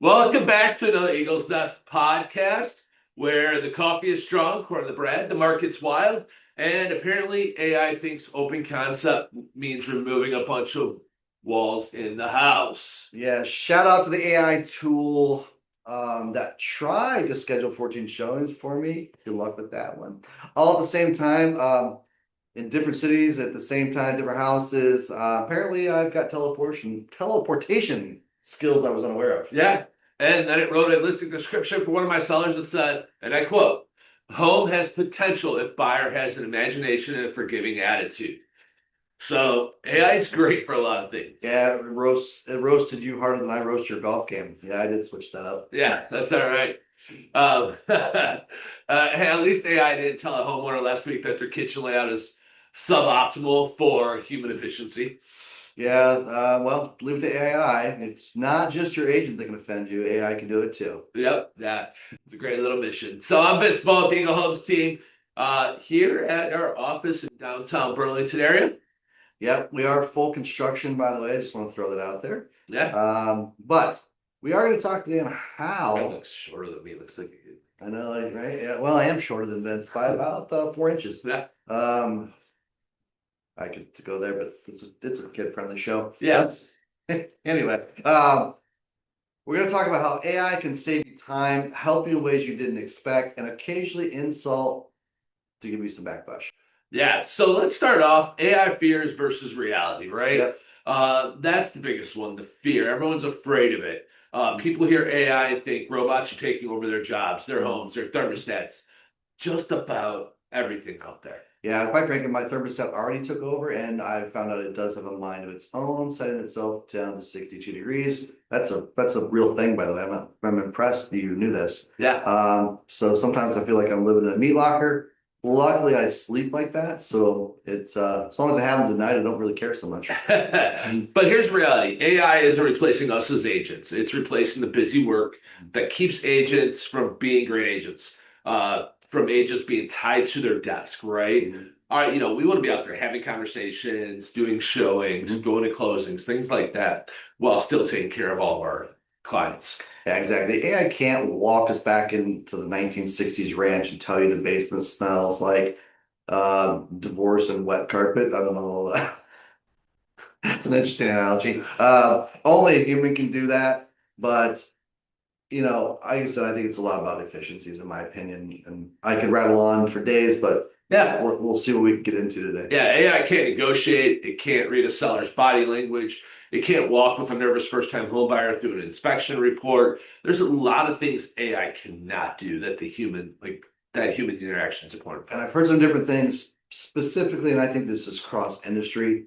Welcome back to another Eagles Nest podcast where the coffee is strong, according to Brad, the market's wild, and apparently AI thinks open concept means removing a bunch of walls in the house. Yeah, shout out to the AI tool that tried to schedule 14 showings for me. Good luck with that one. All at the same time, in different cities at the same time, different houses. Apparently, I've got teleportation skills I was unaware of. Yeah, and then it wrote a listing description for one of my sellers that said, and I quote, home has potential if buyer has an imagination and a forgiving attitude. So AI is great for a lot of things. Yeah, it roasted you harder than I roast your golf game. Yeah, I did switch that up. Yeah, that's all right. Hey, at least AI didn't tell a homeowner last week that their kitchen layout is suboptimal for human efficiency. Yeah, well, leave it to AI. It's not just your agent that can offend you. AI can do it too. Yep, yeah, it's a great little mission. So I'm Vincent Devall, the Eagle Homes team, here at our office in downtown Burlington area. Yep, we are full construction, by the way. I just want to throw that out there. Yeah, But we are going to talk today on that how. looks shorter than me. Looks like I know, like, right? Yeah, well, I am shorter than Vince by about 4 inches. yeah, I could go there, but it's a kid-friendly show. yeah, Anyway, we're going to talk about how AI can save you time, help you in ways you didn't expect, and occasionally insult to give you some backbush. yeah. So let's start off AI fears versus reality, right? Yep. That's the biggest one, the fear. Everyone's afraid of it. People hear AI and think robots are taking over their jobs, their homes, their thermostats, just about everything out there. Yeah, quite frankly, my thermostat already took over, and I found out it does have a mind of its own, setting itself down to 62 degrees. That's a real thing, by the way. I'm impressed you knew this. Yeah. So sometimes I feel like I'm living in a meat locker. Luckily, I sleep like that, so it's as long as it happens at night, I don't really care so much. But here's reality. AI isn't replacing us as agents. It's replacing the busy work that keeps agents from being great agents, from agents being tied to their desk, right? All right, we want to be out there having conversations, doing showings, going to closings, things like that, while still taking care of all of our clients. Yeah, exactly. AI can't walk us back into the 1960s ranch and tell you the basement smells like divorce and wet carpet. I don't know. It's an interesting analogy. Only a human can do that, but like I said, I think it's a lot about efficiencies, in my opinion. And I could rattle on for days, but Yeah. we'll see what we can get into today. Yeah, AI can't negotiate. It can't read a seller's body language. It can't walk with a nervous first-time homebuyer through an inspection report. There's a lot of things AI cannot do that that human interaction is important And for. I've heard some different things specifically, and I think this is cross industry,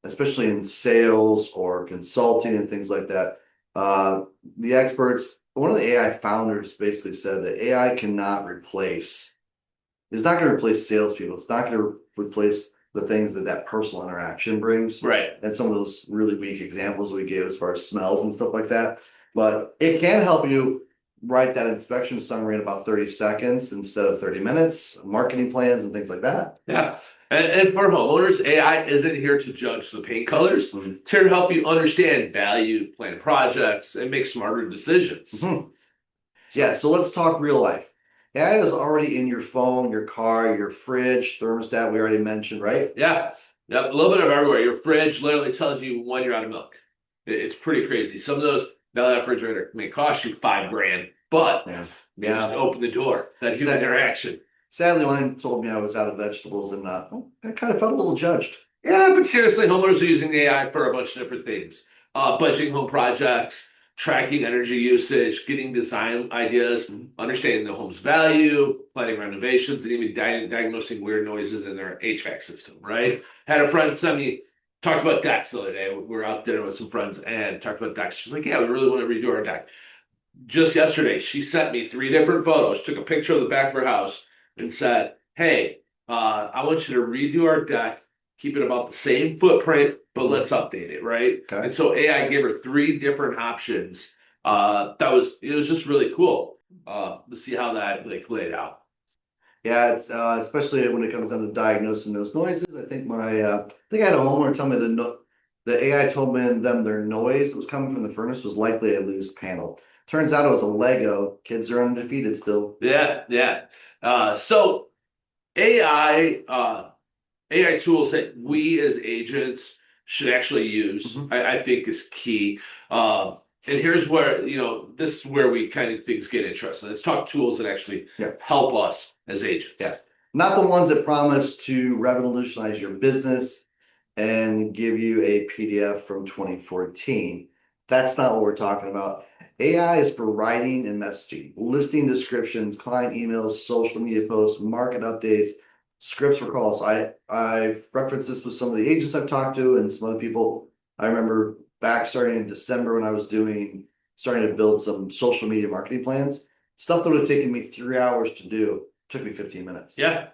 especially in sales or consulting and things like that. The experts, one of the AI founders basically said that AI cannot replace, it's not going to replace salespeople. It's not going to replace the things that personal interaction brings. Right. And some of those really weak examples we gave as far as smells and stuff like that. But it can help you write that inspection summary in about 30 seconds instead of 30 minutes, marketing plans and things like that. Yeah. And for homeowners, AI isn't here to judge the paint colors. It's here to help you understand value, plan projects, and make smarter decisions. Yeah, so let's talk real life. AI is already in your phone, your car, your fridge, thermostat, we already mentioned, right? Yeah. Yep. A little bit of everywhere. Your fridge literally tells you when you're out of milk. It's pretty crazy. Some of those, now that refrigerator may cost you $5,000, but you just open the door. That human interaction. Sadly, one told me I was out of vegetables, and I kind of felt a little judged. Yeah, but seriously, homeowners are using the AI for a bunch of different things. Budgeting home projects, tracking energy usage, getting design ideas, understanding the home's value, planning renovations, and even diagnosing weird noises in their HVAC system, right? Had a friend send me, talked about decks the other day. We were out dinner with some friends and talked about decks. She's like, yeah, we really want to redo our deck. Just yesterday, she sent me 3 different photos, took a picture of the back of her house and said, hey, I want you to redo our deck, keep it about the same footprint, but let's update it, right? Okay. And so AI gave her 3 different options. It was just really cool to see how that played out. Yeah, it's especially when it comes down to diagnosing those noises. I think I had a homeowner tell me the AI told me them their noise that was coming from the furnace was likely a loose panel. Turns out it was a Lego. Kids are undefeated still. Yeah, yeah. So AI, AI tools that we as agents should actually use, Mhm. I think is key. And here's where, this is where we kind of things get interesting. Let's talk tools that actually Yeah. help us as agents. Yeah. Not the ones that promise to revolutionize your business and give you a PDF from 2014. That's not what we're talking about. AI is for writing and messaging, listing descriptions, client emails, social media posts, market updates, scripts for calls. I've referenced this with some of the agents I've talked to and some other people. I remember back starting in December when I was starting to build some social media marketing plans. Stuff that would have taken me 3 hours to do took me 15 minutes. Yeah.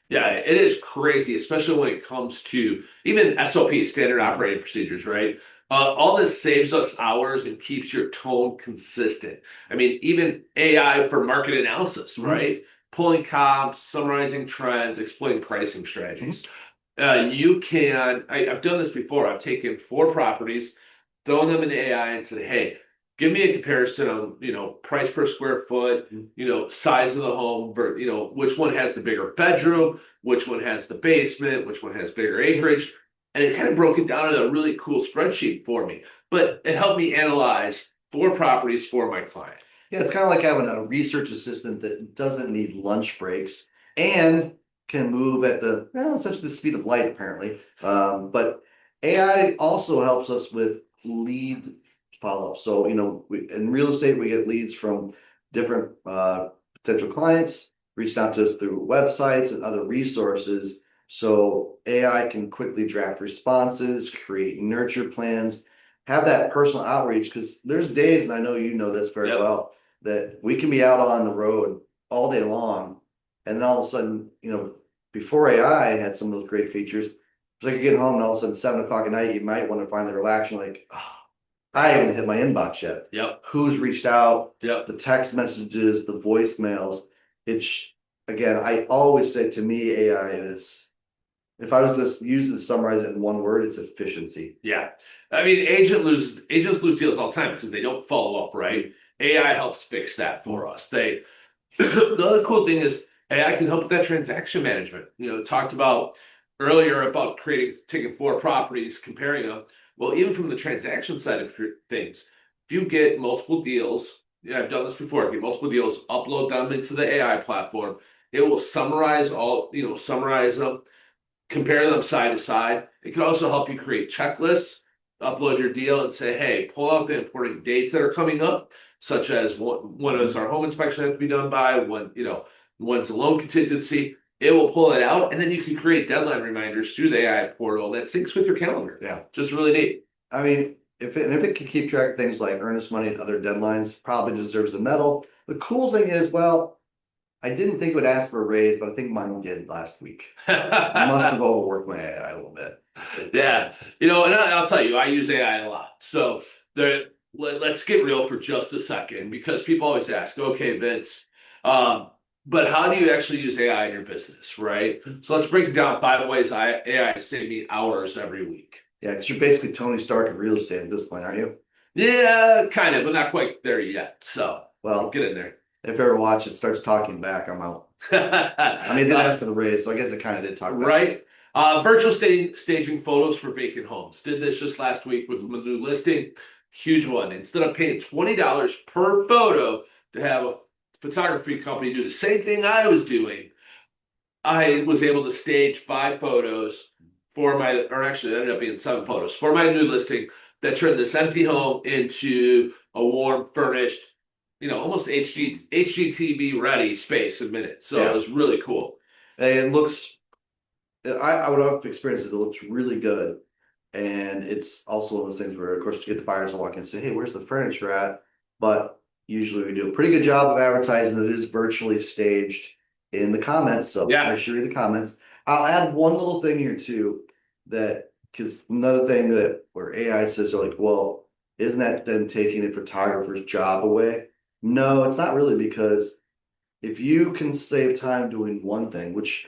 Yeah, it is crazy, especially when it comes to even SOP, standard operating procedures, right? All this saves us hours and keeps your tone consistent. I mean, even AI for market analysis, Mhm. right? Pulling comps, summarizing trends, explaining pricing Mhm. strategies. I've done this before. I've taken four properties, thrown them into AI and said, hey, give me a comparison on, price per square foot, size of the home, which one has the bigger bedroom, which one has the basement, which one has bigger acreage. And it kind of broke it down in a really cool spreadsheet for me. But it helped me analyze four properties for my client. Yeah, it's kind of like having a research assistant that doesn't need lunch breaks and can move at essentially the speed of light, apparently. But AI also helps us with lead follow-up. So, in real estate, we get leads from different potential clients, reached out to us through websites and other resources. So AI can quickly draft responses, create nurture plans, have that personal outreach. Because there's days, and I know you know this very Yep. well, that we can be out on the road all day long, and then all of a sudden, before AI had some of those great features, it's like you get home and all of a sudden 7 o'clock at night, you might want to finally relax. You're like, oh, I haven't hit my inbox yet. Yep. Who's reached out? Yep. The text messages, the voicemails. It's again, I always say to me, AI is, if I was just use it to summarize it in one word, it's efficiency. Yeah. I mean, agents lose deals all the time because they don't follow up, right? AI helps fix that for us. The other cool thing is AI can help with that transaction management. Talked about earlier about taking four properties, comparing them. Well, even from the transaction side of things, if you get multiple deals, yeah, I've done this before, get multiple deals, upload them into the AI platform. It will summarize them, compare them side to side. It can also help you create checklists, upload your deal and say, hey, pull out the important dates that are coming up, such as when does our home inspection have to be done by, when's the loan contingency. It will pull it out, and then you can create deadline reminders through the AI portal that syncs with your calendar. Yeah. Just really neat. I mean, if it can keep track of things like earnest money and other deadlines, probably deserves a medal. The cool thing is, well, I didn't think it would ask for a raise, but I think mine did last week. Must have overworked my AI a little bit. Yeah, and I'll tell you, I use AI a lot. So let's get real for just a second because people always ask, okay, Vince, um, but how do you actually use AI in your business, right? So let's break it down 5 ways AI saved me hours every week. Yeah, because you're basically Tony Stark of real estate at this point, aren't you? Yeah, kind of, but not quite there yet. So we'll Well, get in there. if you ever watch it starts talking back, I'm out. I mean, it did ask for the raise, so I guess it kind of did talk back. Right. Virtual staging photos for vacant homes. Did this just last week with my new listing. Huge one. Instead of paying $20 per photo to have a photography company do the same thing I was doing, I was able to stage 5 photos or actually it ended up being 7 photos for my new listing that turned this empty home into a warm, furnished, almost HGTV ready space in minutes. So it Yeah, was really cool. it looks. I would have experienced it. It looks really good, and it's also one of those things where, of course, you get the buyers to walk in and say, "Hey, where's the furniture at?" But usually, we do a pretty good job of advertising. It is virtually staged in the comments, so Yeah. make sure you read the comments. I'll add one little thing here too, that because another thing that where AI says, they're like, "Well, isn't that then taking a photographer's job away?" No, it's not really, because if you can save time doing one thing, which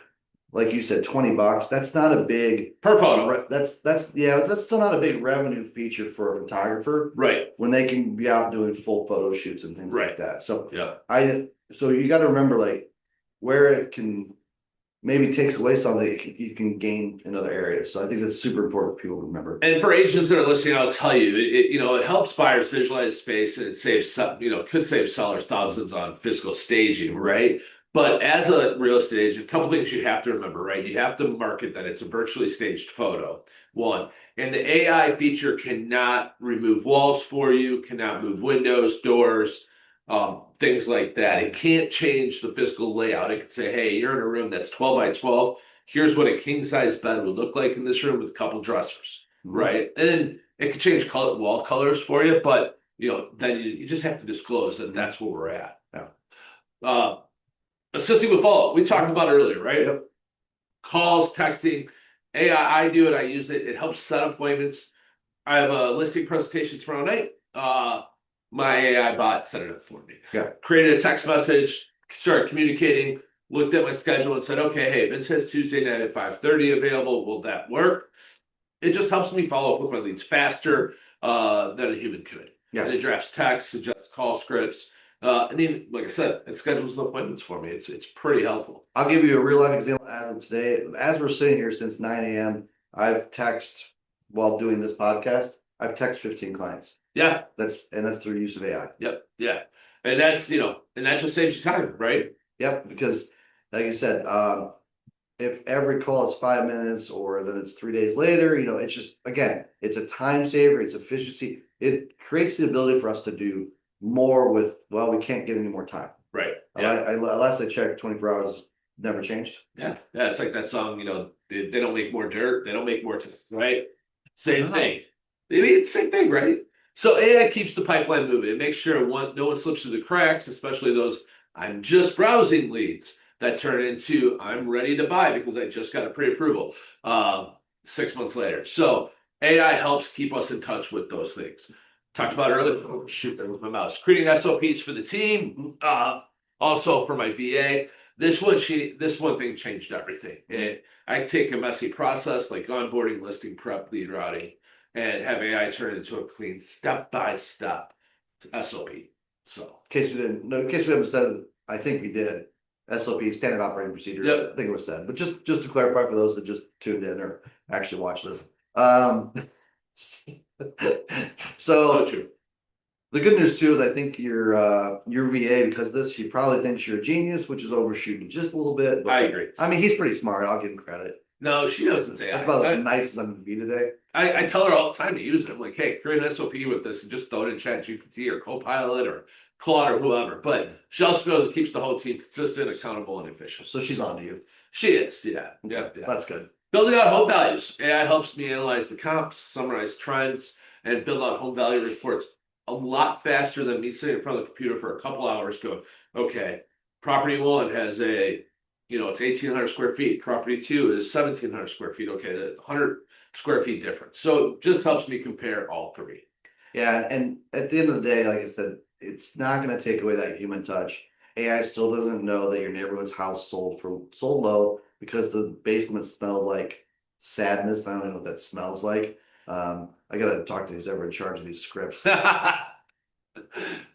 like you said, $20. That's not a big per photo. that's still not a big revenue feature for a photographer Right. when they can be out doing full photo shoots and things like Right. that. So Yeah. so you got to remember like where it can maybe takes away something you can gain in other areas. So I think that's super important for people to remember. And for agents that are listening, I'll tell you, it helps buyers visualize space, and it saves some, could save sellers thousands on physical staging, right? But as a real estate agent, a couple things you have to remember, right? You have to market that it's a virtually staged photo, one. And the AI feature cannot remove walls for you, cannot move windows, doors, things like that. It can't change the physical layout. It could say, hey, you're in a room that's 12 by 12. Here's what a king size bed would look like in this room with a couple dressers, right? And then it could change wall colors for you, but then you just have to disclose that that's where we're at. Yeah. Assisting with follow-up, we talked about earlier, right? Yep. Calls, texting, AI, I do it, I use it. It helps set appointments. I have a listing presentation tomorrow night. My AI bot set it up for me. Yeah. Created a text message, started communicating, looked at my schedule and said, okay, hey, Vince has Tuesday night at 5:30 available. Will that work? It just helps me follow up with my leads faster than a human could. Yeah. And it drafts text, suggests call scripts. And even, like I said, it schedules appointments for me. It's pretty helpful. I'll give you a real life example as of today. As we're sitting here since 9 a.m., I've texted while doing this podcast. I've texted 15 clients. Yeah. That's through use of AI. Yep. Yeah. And that's, and that just saves you time, right? Yep. Because like you said, if every call is 5 minutes or then it's 3 days later, it's just, again, it's a time saver, it's efficiency. It creates the ability for us to do more with, well, we can't get any more time. Right. Yeah. Last I checked, 24 hours never changed. Yeah. Yeah. It's like that song, they don't make more dirt. They don't make more, right? Same thing. Maybe it's the same thing, right? So AI keeps the pipeline moving. It makes sure no one slips through the cracks, especially those I'm just browsing leads that turn into I'm ready to buy because I just got a pre-approval 6 months later. So AI helps keep us in touch with those things. Talked about earlier. Oh, shoot, there was my mouse. Creating SOPs for the team. Also for my VA. This one thing changed everything. I can take a messy process like onboarding, listing prep, lead routing, and have AI turn it into a clean step-by-step SOP. So, in case we haven't said it, I think we did. SOP, standard operating procedure. Yep. I think it was said, but just to clarify for those that just tuned in or actually watched this. So true. The good news too is I think your VA, because of this, he probably thinks you're a genius, which is overshooting just a little bit. But I agree. I mean, he's pretty smart. I'll give him credit. No, she doesn't say that's about as nice as I'm gonna be today. I tell her all the time to use it. I'm like, hey, create an SOP with this and just throw it in ChatGPT or Copilot or Claude or whoever. But she also knows it keeps the whole team consistent, accountable, and efficient. So she's on to you. She is, yeah. Okay. Yeah. That's good. Building out home values. AI helps me analyze the comps, summarize trends, and build out home value reports a lot faster than me sitting in front of the computer for a couple hours going, okay, property one has it's 1,800 square feet. Property two is 1,700 square feet. Okay, 100 square feet difference. So it just helps me compare all three. Yeah, and at the end of the day, like I said, it's not going to take away that human touch. AI still doesn't know that your neighborhood's house sold low because the basement smelled like sadness. I don't know what that smells like. I gotta talk to who's ever in charge of these scripts.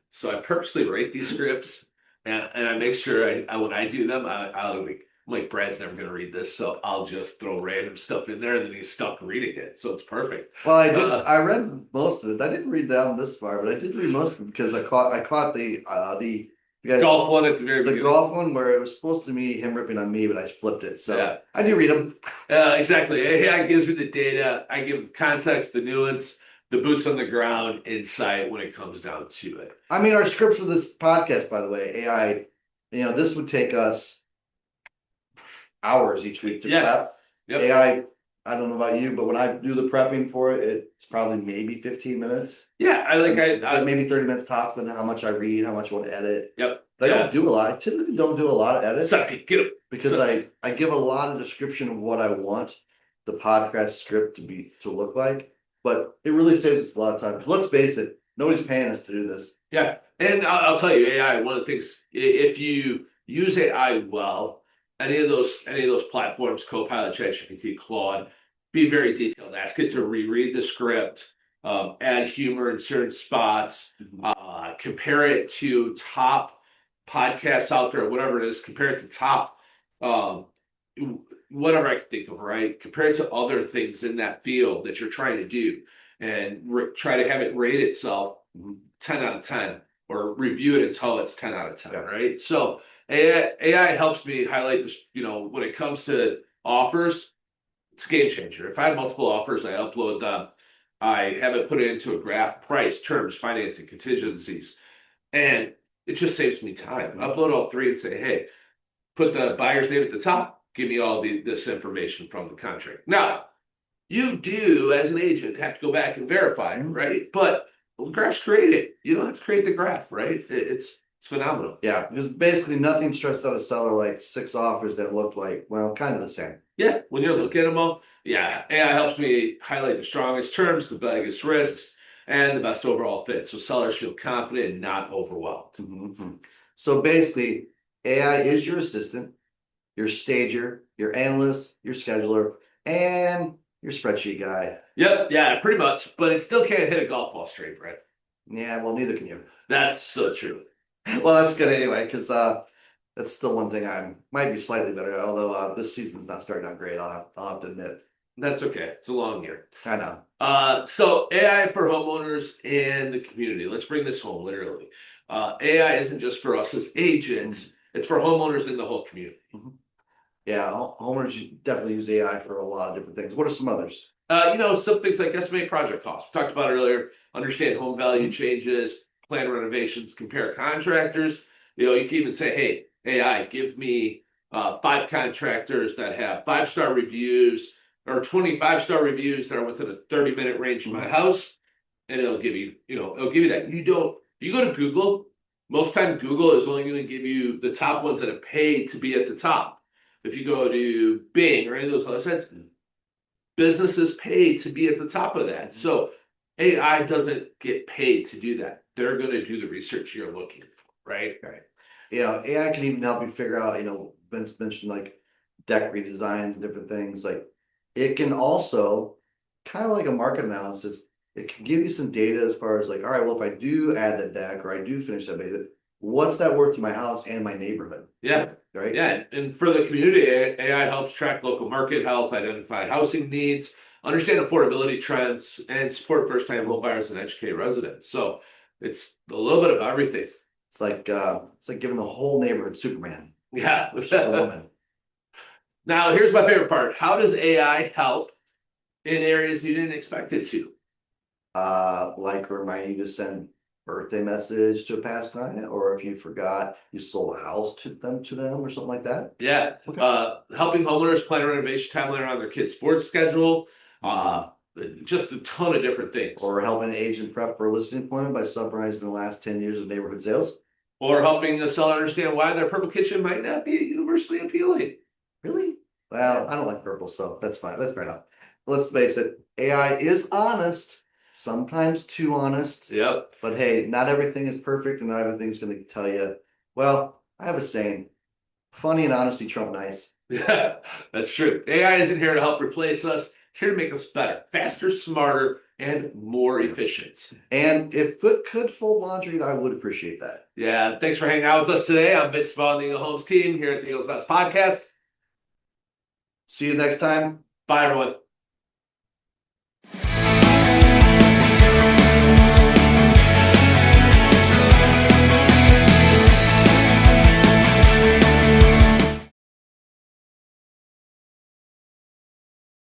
So I purposely write these scripts, and I make sure when I do them, I'm like Brad's never gonna read this, so I'll just throw random stuff in there, and then he's stuck reading it, so it's perfect. Well, I did. I read most of it. I didn't read down this far, but I did read most of it because I caught the golf one at the very beginning. The golf one where it was supposed to be him ripping on me, but I flipped it. So yeah. I do read them. Exactly. AI gives me the data. I give context, the nuance, the boots on the ground insight when it comes down to it. I mean, our scripts for this podcast, by the way, AI, this would take us hours each week to prep. Yep. AI, I don't know about you, but when I do the prepping for it, it's probably maybe 15 minutes. Yeah, I maybe 30 minutes tops, but how much I read, how much I want to edit. Yep. But I don't do a lot. I typically don't do a lot of edits. Sorry, get it. Because I give a lot of description of what I want the podcast script to look like, but it really saves us a lot of time. Let's face it, nobody's paying us to do this. Yeah, and I'll tell you, AI. One of the things, if you use AI well, any of those platforms, Copilot, ChatGPT, Claude, be very detailed. Ask it to reread the script, add humor in certain spots, compare it to top podcasts out there, whatever it is. Compare it to top, um, whatever I can think of. Right? Compare it to other things in that field that you're trying to do, and try to have it rate itself 10 out of 10, or review it until it's 10 out of 10. Yeah. Right? So AI helps me highlight this, when it comes to offers, it's a game changer. If I have multiple offers, I upload them. I have it put into a graph, price, terms, financing, contingencies, and it just saves me time. Upload all three and say, hey, put the buyer's name at the top, give me all this information from the contract. Now, you do, as an agent, have to go back and verify, right? But the graph's created. You don't have to create the graph, right? It's phenomenal. Yeah, because basically nothing stressed out a seller like 6 offers that look like, well, kind of the same. Yeah, when you're looking at them all, yeah, AI helps me highlight the strongest terms, the biggest risks, and the best overall fit, so sellers feel confident and not overwhelmed. So basically, AI is your assistant, your stager, your analyst, your scheduler, and your spreadsheet guy. Yep, yeah, pretty much, but it still can't hit a golf ball straight, right? Yeah, well, neither can you. That's so true. Well, that's good anyway, because that's still one thing I might be slightly better, although this season's not starting out great, I'll have to admit. That's okay. It's a long year. I know. So AI for homeowners and the community. Let's bring this home, literally. AI isn't just for us as agents, it's for homeowners in the whole community. Yeah, homeowners definitely use AI for a lot of different things. What are some others? Some things like estimate project costs. We talked about it earlier. Understand home value changes, plan renovations, compare contractors. You can even say, hey, AI, give me 5 contractors that have 5-star reviews or 25-star reviews that are within a 30-minute range of my house, and it'll give you that. If you go to Google, most time Google is only going to give you the top ones that have paid to be at the top. If you go to Bing or any of those other sites, businesses pay to be at the top of that. So AI doesn't get paid to do that. They're going to do the research you're looking for, right? Right. AI can even help you figure out, Vince mentioned like deck redesigns and different things. Like it can also kind of like a market analysis. It can give you some data as far as like, all right, well, if I do add that deck or I do finish that basement, what's that worth to my house and my neighborhood? Yeah. Right. Yeah. And for the community, AI helps track local market health, identify housing needs, understand affordability trends, and support first-time home buyers and educate residents. So it's a little bit of everything. It's like giving the whole neighborhood Superman. Yeah. A woman. Now, here's my favorite part. How does AI help in areas you didn't expect it to? Like remind you to send birthday message to a past client, or if you forgot you sold a house to them or something like that. Yeah. Okay. Helping homeowners plan a renovation timeline around their kids' sports schedule. Just a ton of different things. Or helping an agent prep for a listing appointment by summarizing the last 10 years of neighborhood sales. Or helping the seller understand why their purple kitchen might not be universally appealing. Really? Well, yeah. I don't like purple, so that's fine. That's fair enough. Let's face it, AI is honest, sometimes too honest. Yep. But hey, not everything is perfect, and not everything's going to tell you. Well, I have a saying: funny and honesty trump nice. Yeah, that's true. AI isn't here to help replace us. It's here to make us better, faster, smarter, and more efficient. And if it could fold laundry, I would appreciate that. Yeah, thanks for hanging out with us today. I'm Vince Devall, the Eagle Homes team here at the Eagles Nest Podcast. See you next time. Bye, everyone.